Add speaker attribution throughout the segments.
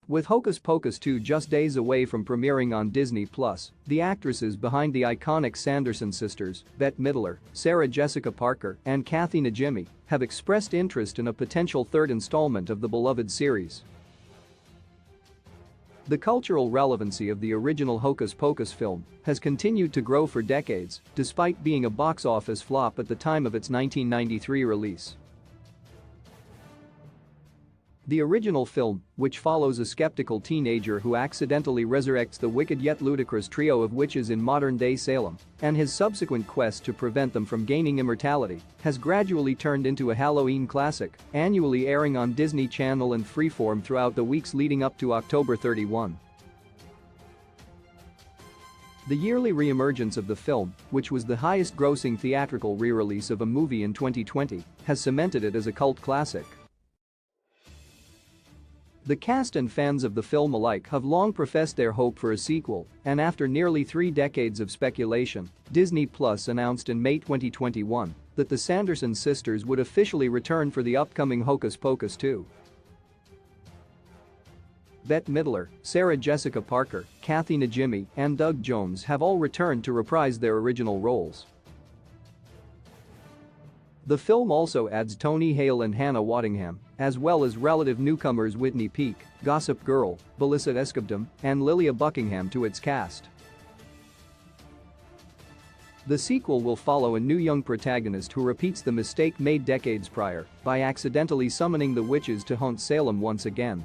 Speaker 1: With Hocus Pocus 2 just days away from premiering on Disney+, the actresses behind the iconic Sanderson sisters, Bette Midler, Sarah Jessica Parker, and Kathy Najimy, have expressed interest in a potential third installment of the beloved series. The cultural relevancy of the original Hocus Pocus film has continued to grow for decades, despite being a box office flop at the time of its 1993 release. The original film, which follows a skeptical teenager who accidentally resurrects the wicked yet ludicrous trio of witches in modern-day Salem, and his subsequent quest to prevent them from gaining immortality, has gradually turned into a Halloween classic, annually airing on Disney Channel and Freeform throughout the weeks leading up to October 31. The yearly re-emergence of the film, which was the highest-grossing theatrical re-release of a movie in 2020, has cemented it as a cult classic. The cast and fans of the film alike have long professed their hope for a sequel, and after nearly 3 decades of speculation, Disney Plus announced in May 2021 that the Sanderson sisters would officially return for the upcoming Hocus Pocus 2. Bette Midler, Sarah Jessica Parker, Kathy Najimy, and Doug Jones have all returned to reprise their original roles. The film also adds Tony Hale and Hannah Waddingham, as well as relative newcomers Whitney Peak, Gossip Girl, Belissa Escobdom, and Lilia Buckingham to its cast. The sequel will follow a new young protagonist who repeats the mistake made decades prior by accidentally summoning the witches to haunt Salem once again.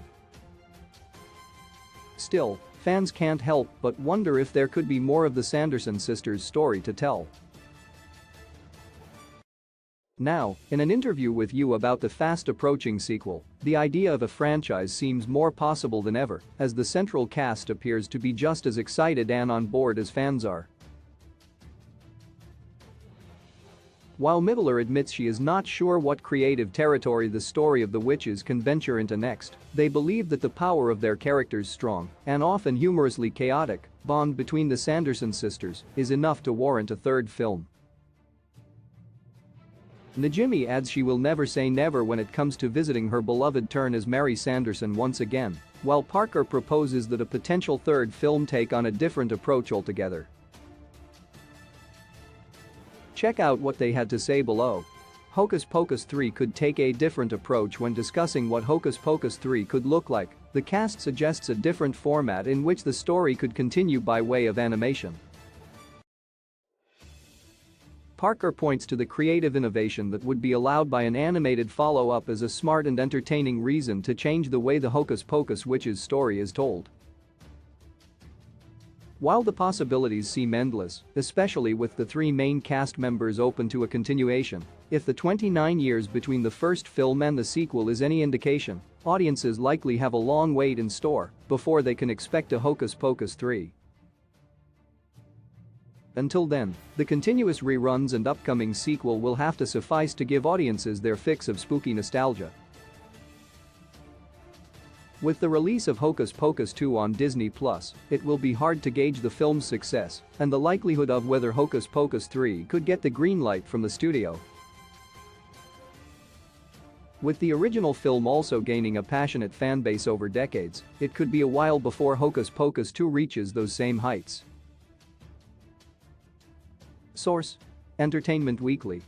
Speaker 1: Still, fans can't help but wonder if there could be more of the Sanderson sisters' story to tell. Now, in an interview with You about the fast-approaching sequel, the idea of a franchise seems more possible than ever, as the central cast appears to be just as excited and on board as fans are. While Midler admits she is not sure what creative territory the story of the witches can venture into next, they believe that the power of their characters' strong, and often humorously chaotic, bond between the Sanderson sisters is enough to warrant a third film. Najimy adds she will never say never when it comes to visiting her beloved turn as Mary Sanderson once again, while Parker proposes that a potential third film take on a different approach altogether. Check out what they had to say below. Hocus Pocus 3 could take a different approach when discussing what Hocus Pocus 3 could look like. The cast suggests a different format in which the story could continue by way of animation. Parker points to the creative innovation that would be allowed by an animated follow-up as a smart and entertaining reason to change the way the Hocus Pocus witches story is told. While the possibilities seem endless, especially with the 3 main cast members open to a continuation, if the 29 years between the first film and the sequel is any indication, audiences likely have a long wait in store before they can expect a Hocus Pocus 3. Until then, the continuous reruns and upcoming sequel will have to suffice to give audiences their fix of spooky nostalgia. With the release of Hocus Pocus 2 on Disney+, it will be hard to gauge the film's success and the likelihood of whether Hocus Pocus 3 could get the green light from the studio. With the original film also gaining a passionate fanbase over decades, it could be a while before Hocus Pocus 2 reaches those same heights. Source: Entertainment Weekly.